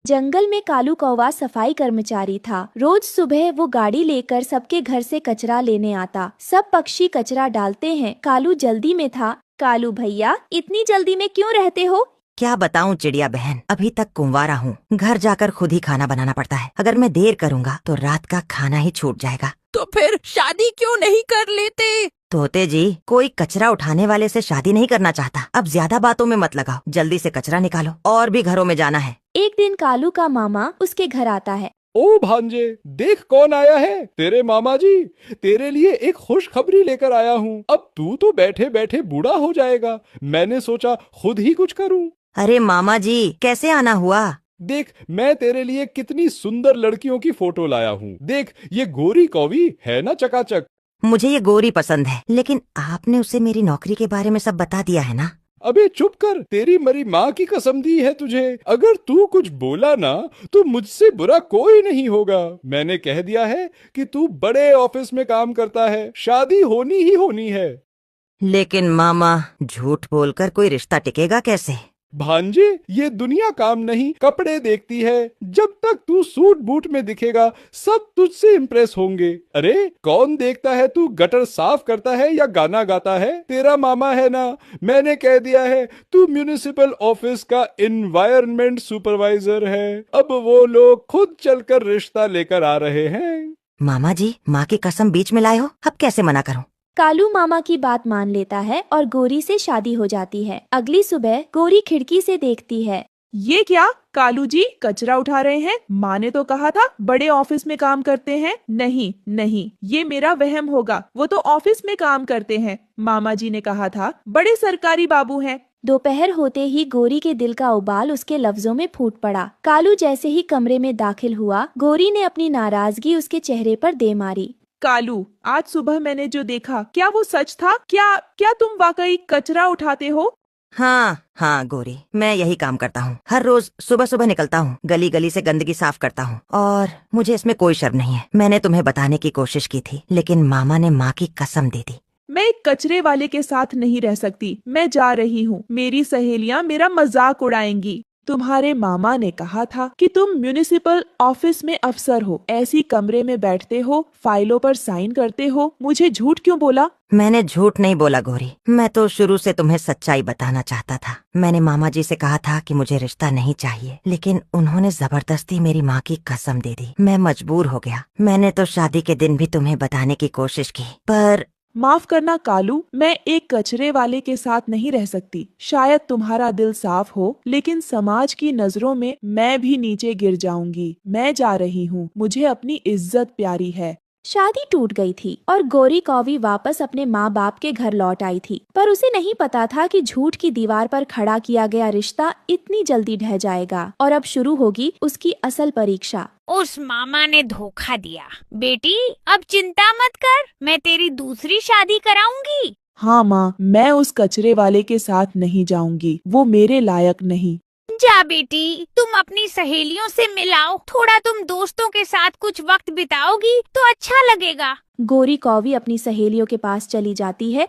जंगल में कालू कौवा सफाई कर्मचारी था। रोज सुबह वो गाड़ी लेकर सबके घर से कचरा लेने आता। सब पक्षी कचरा डालते हैं, कालू जल्दी में था। कालू भैया, इतनी जल्दी में क्यों रहते हो? क्या बताऊं चिड़िया बहन, अभी तक कुंवारा हूँ। घर जाकर खुद ही खाना बनाना पड़ता है। अगर मैं देर करूँगा तो रात का खाना ही छूट जाएगा। तो फिर शादी क्यों नहीं कर लेते? तोते जी, कोई कचरा उठाने वाले से शादी नहीं करना चाहता। अब ज्यादा बातों में मत लगाओ, जल्दी से कचरा निकालो, और भी घरों में जाना है। एक दिन कालू का मामा उसके घर आता है। ओ भांजे, देख कौन आया है। तेरे मामा जी, तेरे लिए एक खुशखबरी लेकर आया हूँ। अब तू तो बैठे बैठे बूढ़ा हो जाएगा, मैंने सोचा खुद ही कुछ करूँ। अरे मामा जी, कैसे आना हुआ? देख, मैं तेरे लिए कितनी सुंदर लड़कियों की फोटो लाया हूँ। देख, ये गोरी कौवी है ना चकाचक। मुझे ये गोरी पसंद है, लेकिन आपने उसे मेरी नौकरी के बारे में सब बता दिया है ना? अबे चुप कर, तेरी मरी माँ की कसम दी है तुझे। अगर तू कुछ बोला ना तो मुझसे बुरा कोई नहीं होगा। मैंने कह दिया है कि तू बड़े ऑफिस में काम करता है, शादी होनी ही होनी है। लेकिन मामा, झूठ बोलकर कोई रिश्ता टिकेगा कैसे? भांजे, ये दुनिया काम नहीं कपड़े देखती है। जब तक तू सूट बूट में दिखेगा सब तुझसे इम्प्रेस होंगे। अरे कौन देखता है तू गटर साफ करता है या गाना गाता है? तेरा मामा है ना, मैंने कह दिया है तू म्युनिसिपल ऑफिस का एनवायरनमेंट सुपरवाइजर है। अब वो लोग खुद चलकर रिश्ता लेकर आ रहे हैं। मामा जी, माँ की कसम बीच में लाए हो, अब कैसे मना करूं? कालू मामा की बात मान लेता है और गोरी से शादी हो जाती है। अगली सुबह गोरी खिड़की से देखती है। ये क्या, कालू जी कचरा उठा रहे हैं? माँ ने तो कहा था बड़े ऑफिस में काम करते हैं। नहीं नहीं, ये मेरा वहम होगा, वो तो ऑफिस में काम करते हैं। मामा जी ने कहा था बड़े सरकारी बाबू हैं। दोपहर होते ही गोरी के दिल का उबाल उसके लफ्जों में फूट पड़ा। कालू जैसे ही कमरे में दाखिल हुआ, गोरी ने अपनी नाराजगी उसके चेहरे पर दे मारी। कालू, आज सुबह मैंने जो देखा, क्या वो सच था? क्या तुम वाकई कचरा उठाते हो? हाँ गोरी, मैं यही काम करता हूँ। हर रोज सुबह सुबह निकलता हूँ, गली गली से गंदगी साफ करता हूँ, और मुझे इसमें कोई शर्म नहीं है। मैंने तुम्हें बताने की कोशिश की थी, लेकिन मामा ने माँ की कसम दे दी। मैं एक कचरे वाले के साथ नहीं रह सकती। मैं जा रही हूँ, मेरी सहेलियाँ मेरा मजाक उड़ाएंगी। तुम्हारे मामा ने कहा था कि तुम म्युनिसिपल ऑफिस में अफसर हो, ऐसी कमरे में बैठते हो, फाइलों पर साइन करते हो। मुझे झूठ क्यों बोला? मैंने झूठ नहीं बोला गोरी, मैं तो शुरू से तुम्हें सच्चाई बताना चाहता था। मैंने मामा जी से कहा था कि मुझे रिश्ता नहीं चाहिए, लेकिन उन्होंने जबरदस्ती मेरी माँ की कसम दे दी। मैं मजबूर हो गया। मैंने तो शादी के दिन भी तुम्हें बताने की कोशिश की, पर माफ करना कालू, मैं एक कचरे वाले के साथ नहीं रह सकती। शायद तुम्हारा दिल साफ हो, लेकिन समाज की नजरों में मैं भी नीचे गिर जाऊंगी। मैं जा रही हूँ, मुझे अपनी इज्जत प्यारी है। शादी टूट गई थी और गोरी कौवी वापस अपने माँ बाप के घर लौट आई थी, पर उसे नहीं पता था कि झूठ की दीवार पर खड़ा किया गया रिश्ता इतनी जल्दी ढह जाएगा और अब शुरू होगी उसकी असल परीक्षा। उस मामा ने धोखा दिया। बेटी, अब चिंता मत कर, मैं तेरी दूसरी शादी कराऊंगी। हाँ माँ, मैं उस कचरे वाले के साथ नहीं जाऊंगी, वो मेरे लायक नहीं। जा बेटी, तुम अपनी सहेलियों से मिलाओ, थोड़ा तुम दोस्तों के साथ कुछ वक्त बिताओगी तो अच्छा लगेगा। गोरी कौवी अपनी सहेलियों के पास चली जाती है।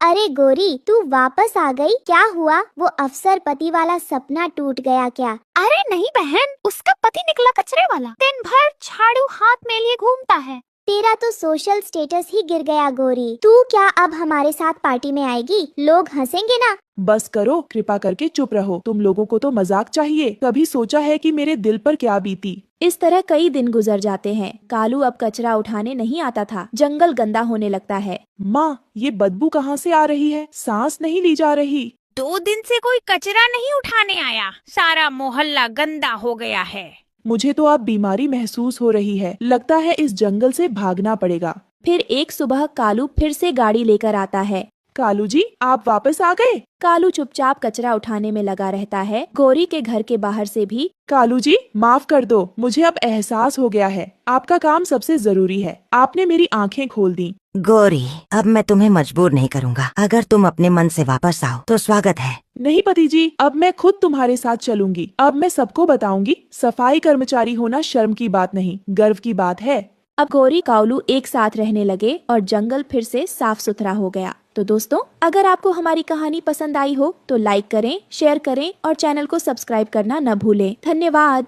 अरे गोरी, तू वापस आ गई? क्या हुआ? वो अफसर पति वाला सपना टूट गया क्या? अरे नहीं बहन, उसका पति निकला कचरे वाला। दिन भर झाड़ू हाथ में लिए घूमता है। तेरा तो सोशल स्टेटस ही गिर गया गोरी। तू क्या अब हमारे साथ पार्टी में आएगी? लोग हंसेंगे ना। बस करो, कृपा करके चुप रहो। तुम लोगों को तो मजाक चाहिए। कभी सोचा है कि मेरे दिल पर क्या बीती? इस तरह कई दिन गुजर जाते हैं। कालू अब कचरा उठाने नहीं आता था। जंगल गंदा होने लगता है। माँ, ये बदबू कहाँ से आ रही है? सांस नहीं ली जा रही। 2 दिन से कोई कचरा नहीं उठाने आया। सारा मोहल्ला गंदा हो गया है। मुझे तो अब बीमारी महसूस हो रही है। लगता है इस जंगल से भागना पड़ेगा। फिर एक सुबह कालू फिर से गाड़ी लेकर आता है। कालू जी, आप वापस आ गए? कालू चुपचाप कचरा उठाने में लगा रहता है। गोरी के घर के बाहर से भी। कालू जी, माफ कर दो, मुझे अब एहसास हो गया है आपका काम सबसे जरूरी है। आपने मेरी आंखें खोल दी। गोरी, अब मैं तुम्हें मजबूर नहीं करूँगा। अगर तुम अपने मन से वापस आओ तो स्वागत है। नहीं पति जी, अब मैं खुद तुम्हारे साथ चलूंगी। अब मैं सबको बताऊंगी, सफाई कर्मचारी होना शर्म की बात नहीं, गर्व की बात है। अब गोरी कालू एक साथ रहने लगे और जंगल फिर से साफ सुथरा हो गया। तो दोस्तों, अगर आपको हमारी कहानी पसंद आई हो तो लाइक करें, शेयर करें और चैनल को सब्सक्राइब करना न भूलें। धन्यवाद।